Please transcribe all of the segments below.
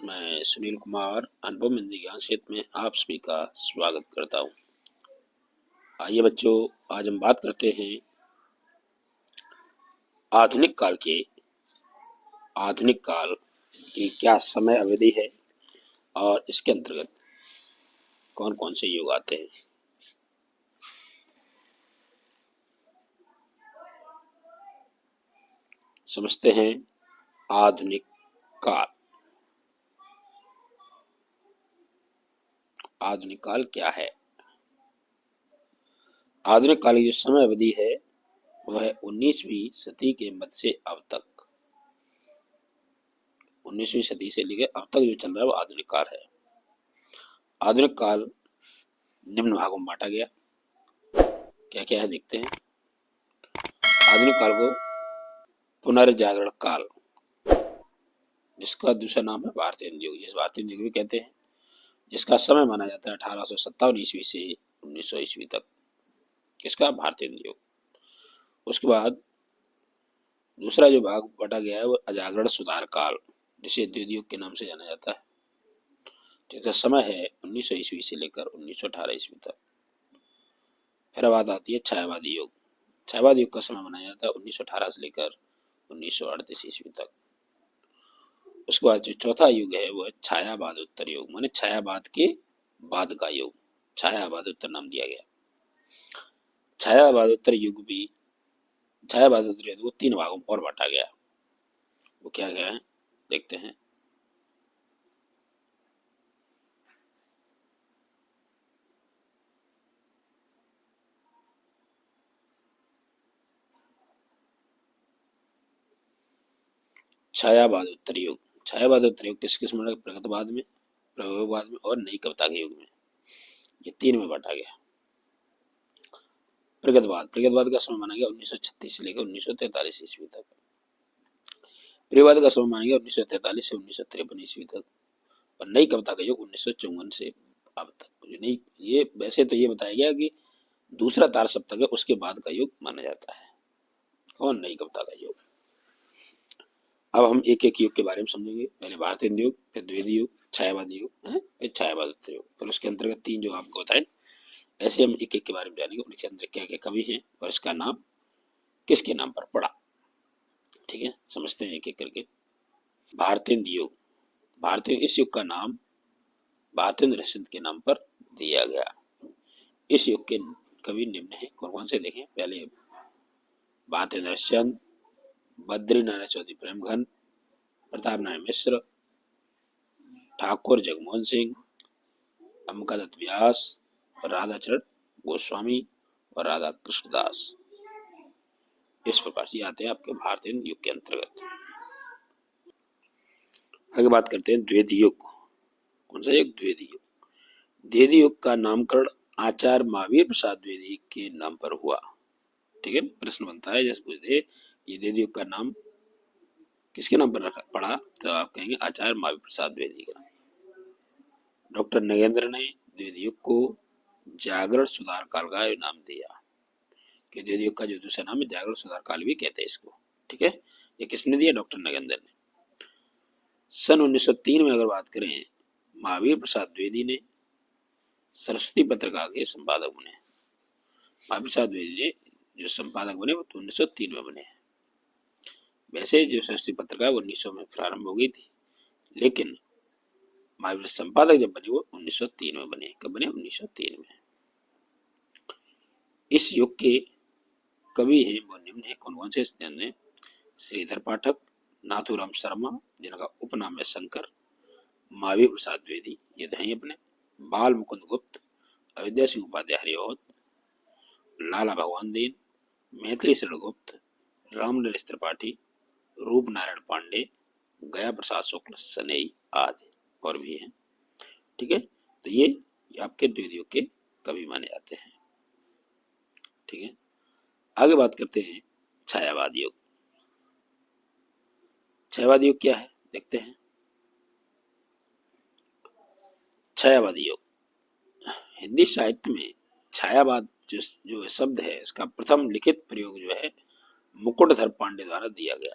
मैं सुनील कुमार अनुभव हिंदी ज्ञान क्षेत्र में आप सभी का स्वागत करता हूँ। आइए बच्चों, आज हम बात करते हैं आधुनिक काल की क्या समय अवधि है और इसके अंतर्गत कौन कौन से युग आते हैं। समझते हैं आधुनिक काल। आधुनिक काल क्या है? आधुनिक काल की जो समय अवधि है वह है 19वीं सदी के मध्य से अब तक। 19वीं सदी से लेकर अब तक जो चल रहा है वो आधुनिक काल है। आधुनिक काल निम्न भागों में बांटा गया। क्या क्या है देखते हैं। आधुनिक काल को पुनर्जागरण काल, जिसका दूसरा नाम है भारतीय युग, जिस भारतीय युग भी कहते हैं, जिसका समय माना जाता है 1857 ईस्वी से 1900 ईस्वी तक। किसका? भारतीय युग। उसके बाद दूसरा जो भाग बटा गया है वो अजागरण सुधार काल, जिसे द्वितीय युग के नाम से जाना जाता है, जिसका समय है 1900 ईस्वी से लेकर 1918 ईस्वी तक। फिर बात आती है छायावादी युग। छायावादी युग का समय माना जाता है 1918 से लेकर 1938 ईस्वी तक। उसके बाद जो चौथा युग है वो है छायावादोत्तर युग, माने छायावाद के बाद का युग, छायावादोत्तर नाम दिया गया। छायावादोत्तर युग को 3 भागों में और बांटा गया। वो क्या क्या है देखते हैं। छायावादोत्तर युग। छायावादोत्तर युग किस किस में? प्रगतवाद में, प्रयोगवाद में और नई कविता के युग में। ये 3 में बांटा गया। प्रगतवाद का समय माना गया 1936 से लेकर 1943 ईस्वी तक। प्रयोगवाद का समय माना गया 1943 से 1953 ईस्वी तक। और नई कविता का युग 1954 से अब तक। नहीं, ये वैसे तो ये बताया गया कि दूसरा तार सप्तक है उसके बाद का युग माना जाता है। कौन? नई कविता का युग। अब हम एक एक युग के बारे में समझेंगे। पहले भारतीय युग, फिर द्वितीय युग, छायावादी युग, फिर छायावादोत्तर युग, फिर उसके अंतर्गत 3 जो आपको बताए। ऐसे हम एक एक के बारे में जानेंगे, उनके अंदर क्या क्या कवि हैं और इसका नाम किसके नाम पर पड़ा। ठीक है, समझते हैं एक एक करके। भारतीय युग। इस युग का नाम भारतेंद्र सिंह के नाम पर दिया गया। इस युग के कवि निम्न हैं। कौन कौन से देखें। पहले भारतेंद्र चंद, बद्री नारायण चौधरी प्रेमघन, प्रताप नारायण मिश्र, ठाकुर जगमोहन सिंह, अम्बिकादत्त व्यास, राधाचरण गोस्वामी और राधा कृष्णदास। इस प्रकार से आते हैं आपके भारतीय युग के अंतर्गत। आगे बात करते हैं द्वितीय युग। कौन सा युग? द्वितीय युग। द्वितीय युग का नामकरण आचार्य महावीर प्रसाद द्विवेदी के नाम पर हुआ। ठीक है, प्रश्न बनता है जैसे पूछते ये द्वितीय युग का नाम किसके नाम पर पड़ा, तो आप कहेंगे आचार्य महावीर प्रसाद द्विवेदी का नाम। डॉक्टर नगेंद्र ने द्वितीय युग को जागरण सुधार काल का नाम दिया, कि द्वितीय युग का जो दूसरा नाम है जागरण सुधार काल भी कहते हैं इसको। ठीक है, ये किसने दिया? डॉक्टर नगेंद्र ने। सन 1903 में अगर बात करें, महावीर प्रसाद द्विवेदी ने सरस्वती पत्रिका के संपादक बने। महावीर प्रसाद द्विवेदी ने जो संपादक बने वो तो 1903 में बने। वैसे जो सरस्वती पत्रिका वो 1900 में प्रारंभ हो गई थी, लेकिन महावीर संपादक जब बने वो 1903 में बने। कब बने? 1903 में। इस युग के कवि हैं वो निम्न है। कौन कौन से? श्रीधर पाठक, नाथूराम शर्मा जिनका उपनाम है शंकर, महावीर प्रसाद द्विवेदी ये तो हैं अपने, बाल मुकुंद गुप्त, अयोध्या सिंह उपाध्याय हरिऔध, लाला भगवान दीन, मैथिली शरण गुप्त, रामनरेश त्रिपाठी, रूप नारायण पांडे, गया प्रसाद शुक्ल, सनेई आदि और भी हैं। ठीक है, तो ये आपके द्वितीय युग के कवि माने जाते हैं। ठीक है, आगे बात करते हैं छायावादी युग। छायावादी युग क्या है देखते हैं। छायावादी युग हिंदी साहित्य में छायावाद जो शब्द है इसका प्रथम लिखित प्रयोग जो है मुकुटधर पांडे द्वारा दिया गया।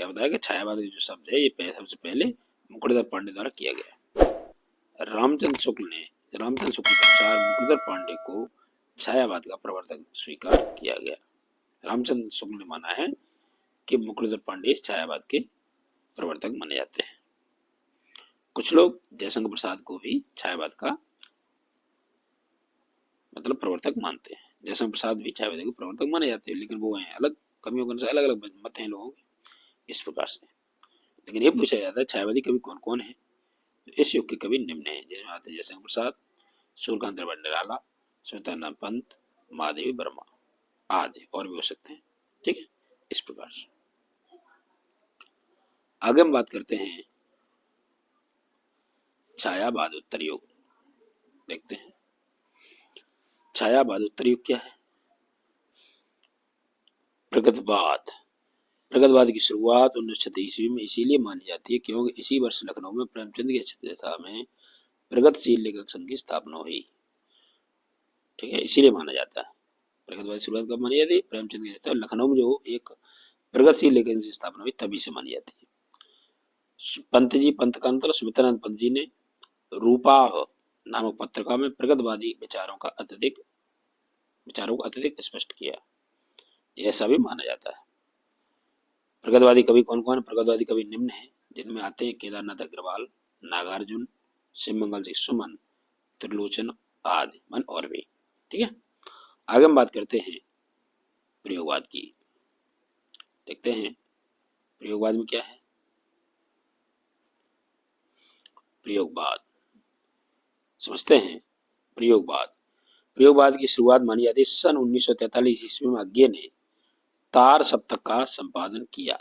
क्या बताया कि छायावाद का जो शब्द है ये सबसे पहले मुकुटधर पांडे द्वारा किया गया। रामचंद्र शुक्ल के अनुसार मुकुटधर पांडे को छायावाद का प्रवर्तक स्वीकार किया गया। रामचंद्र शुक्ल ने माना है कि मुकुटधर पांडे छायावाद के प्रवर्तक माने जाते हैं। कुछ लोग जयशंकर प्रसाद को भी छायावाद का मतलब प्रवर्तक मानते हैं। जयशंकर प्रसाद भी छायावाद के प्रवर्तक माने जाते हैं, लेकिन वो हैं अलग कवियों के अनुसार अलग अलग मत हैं लोगों के इस प्रकार से। लेकिन ये पूछा जाता है छायावादी कवि कौन कौन है, तो इस युग के कवि निम्न है, जिसमें आते हैं जयशंकर प्रसाद, सूर्यकांत निराला, सुमित्रानंद पंत, महादेवी वर्मा आदि, और भी हो सकते हैं। ठीक है, इस प्रकार से आगे हम बात करते हैं छायावाद उत्तर युग। देखते हैं छायावाद उत्तर युग क्या है। प्रगतवाद। प्रगतवाद की शुरुआत 1936 ईस्वी में इसीलिए मानी जाती है क्योंकि इसी वर्ष लखनऊ में प्रेमचंद की अध्यक्षता में प्रगतिशील लेखक संघ की स्थापना हुई। ठीक है, इसीलिए माना जाता है। प्रगतवाद की शुरुआत कब मानी जाती है? प्रेमचंद की अध्यक्षता लखनऊ में जो एक प्रगतिशील लेखक संघ की स्थापना हुई तभी से मानी जाती है। पंत जी, पंत का मतलब सुमित्रानंद पंत जी ने रूपाह नामक पत्रिका में प्रगतवादी विचारों को अत्यधिक स्पष्ट किया, ऐसा भी माना जाता है। प्रगतवादी कवि कौन कौन है? प्रगतवादी कवि निम्न है, जिनमें आते हैं केदारनाथ अग्रवाल, नागार्जुन, शिवमंगल सिंह सुमन, त्रिलोचन आदि मन और भी। ठीक है, आगे हम बात करते हैं प्रयोगवाद की। देखते हैं प्रयोगवाद में क्या है। प्रयोगवाद समझते हैं। प्रयोगवाद की शुरुआत मानी जाती है सन 1943 ईस्वी में अज्ञे ने तार सप्तक का संपादन किया।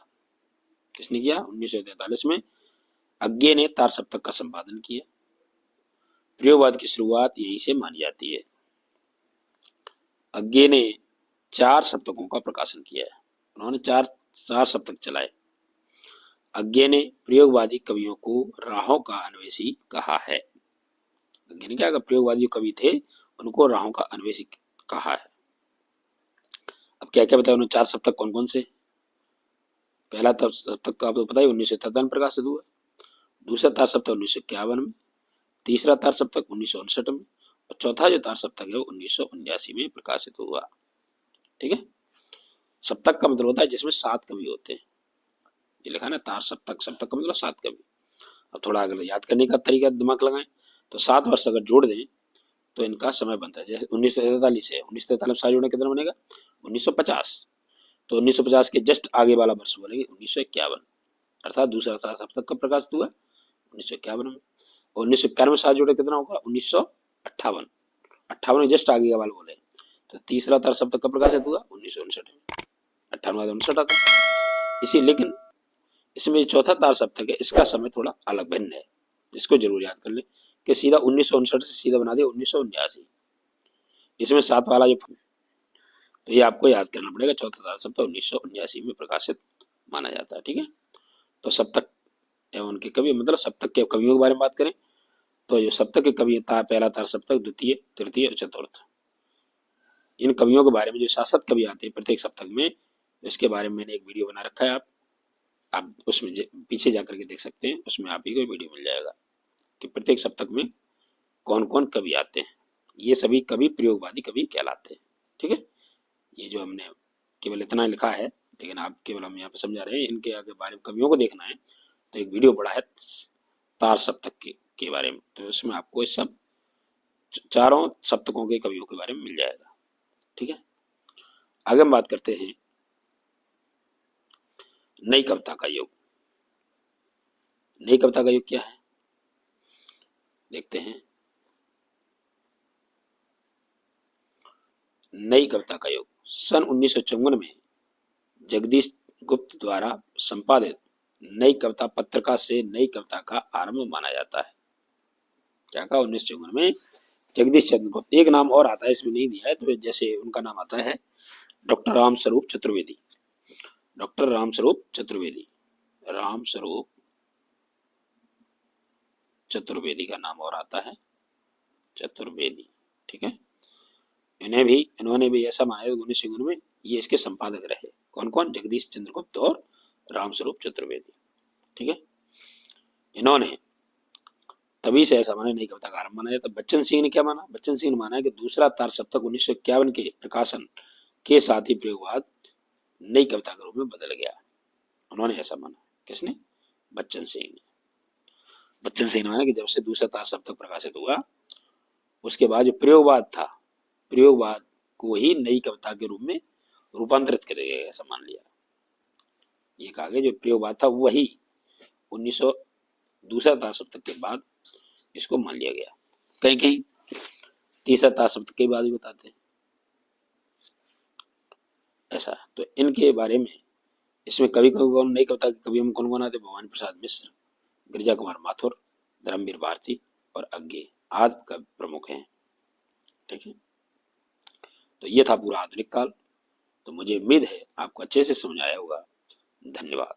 किसने किया? 1943 में अज्ञे ने तार सप्तक का संपादन किया। प्रयोगवाद की शुरुआत यहीं से मानी जाती है। अज्ञे ने 4 सप्तकों का प्रकाशन किया है, उन्होंने चार सप्तक चलाए। अज्ञे ने प्रयोगवादी कवियों को राहों का अन्वेषी कहा है। अज्ञे ने क्या कहा? प्रयोगवादी कवि थे उनको राहों का अन्वेषी कहा है। अब क्या क्या बताया उन्होंने? 4 सप्तक कौन कौन से? पहला तार सप्तक का आपको पता है 1953 में प्रकाशित हुआ। दूसरा तार सप्तक 1951 में, तीसरा तार सप्तक 1959 में, और चौथा जो तार सप्तक है वो 1979 में प्रकाशित हुआ। ठीक है, सप्तक का मतलब होता है जिसमें 7 कवि होते हैं। ये लिखा ना तार सप्तक, सप्तक का मतलब 7 कवि। अब थोड़ा अगर याद करने का तरीका दिमाग लगाएं तो 7 वर्ष अगर जोड़ दें तो इनका समय बनता है। जैसे 1943 है, 1943 साल जोड़ने कितना बनेगा? 1950। तो 1950 के जस्ट आगे वाला वर्ष बोलेंगे 1951, अर्थात दूसरा तार सप्तक का प्रकाशित हुआ 1951 में। और 1951 में 7 जोड़े कितना होगा? 1958। 58 में जस्ट आगे का वाला बोले तो तीसरा तार सप्तक का प्रकाशित हुआ 1959 में। 58 आता है इसी। लेकिन इसमें चौथा तार सप्तक है, इसका समय थोड़ा अलग भिन्न है, इसको जरूर याद कर ले कि सीधा 1959 से सीधा बना दिया 1979। इसमें 7 वाला जो तो ये आपको याद करना पड़ेगा। चौथा तार सप्तक 1979 में प्रकाशित माना जाता है। ठीक है, तो सप्तक एवं उनके कवि मतलब सप्तक के कवियों के बारे में बात करें तो जो सप्तक के कवि पहला तार सप्तक, द्वितीय, तृतीय और चतुर्थ, इन कवियों के बारे में जो शासक कवि आते हैं प्रत्येक सप्तक में, इसके बारे में मैंने एक वीडियो बना रखा है। आप उसमें पीछे जाकर के देख सकते हैं, उसमें आप ही को वीडियो मिल जाएगा कि प्रत्येक सप्तक में कौन कौन कवि आते हैं। ये सभी कवि प्रयोगवादी कवि कहलाते हैं। ठीक है, ये जो हमने केवल इतना लिखा है, लेकिन आप केवल हम यहाँ पे समझा रहे हैं। इनके आगे बारे में कवियों को देखना है तो एक वीडियो पड़ा है तार सप्तक के बारे में, तो उसमें आपको इस सब 4 सप्तकों के कवियों के बारे में मिल जाएगा। ठीक है, आगे हम बात करते हैं नई कविता का युग। नई कविता का युग क्या है देखते हैं। नई कविता का युग सन 1954 में जगदीश गुप्त द्वारा संपादित नई कविता पत्रिका से नई कविता का आरंभ माना जाता है। क्या कहा? 1954 में जगदीश चंद्र गुप्त, एक नाम और आता है इसमें नहीं दिया है, तो जैसे उनका नाम आता है डॉक्टर रामस्वरूप चतुर्वेदी। डॉक्टर रामस्वरूप चतुर्वेदी, रामस्वरूप चतुर्वेदी का नाम और आता है चतुर्वेदी। ठीक है, इन्होंने भी ऐसा माना है 1954 में ये इसके संपादक रहे। कौन कौन? जगदीश चंद्र गुप्त और रामस्वरूप चतुर्वेदी। ठीक है, इन्होंने तभी से ऐसा माना नई कविता का आरंभ माना जाता है। बच्चन सिंह ने क्या माना? बच्चन सिंह ने माना है कि दूसरा तार सप्तक 1951 के प्रकाशन के साथ ही प्रयोगवाद नई कविता के रूप में बदल गया। उन्होंने ऐसा माना। किसने? बच्चन सिंह ने। बच्चन सिंह ने माना कि जब से दूसरा तार सप्तक प्रकाशित हुआ उसके बाद जो प्रयोगवाद था, प्रयोगवाद को ही नई कविता के रूप में रूपांतरित कर गया, ऐसा मान लिया। ये कहा गया जो प्रयोगवाद था वही 1900 दूसरा तार सप्तक के बाद इसको मान लिया गया। कहीं कहीं तीसरा तार सप्तक के बाद भी बताते हैं ऐसा। तो इनके बारे में इसमें कवि कौन, नई कविता के कवि में कौन कौन आते? भवानी प्रसाद मिश्र, गिरिजा कुमार माथुर, धर्मवीर भारती और अज्ञे आदि कवि प्रमुख हैं। ठीक है, तो ये था पूरा आधुनिक काल। तो मुझे उम्मीद है आपको अच्छे से समझ आया होगा। धन्यवाद।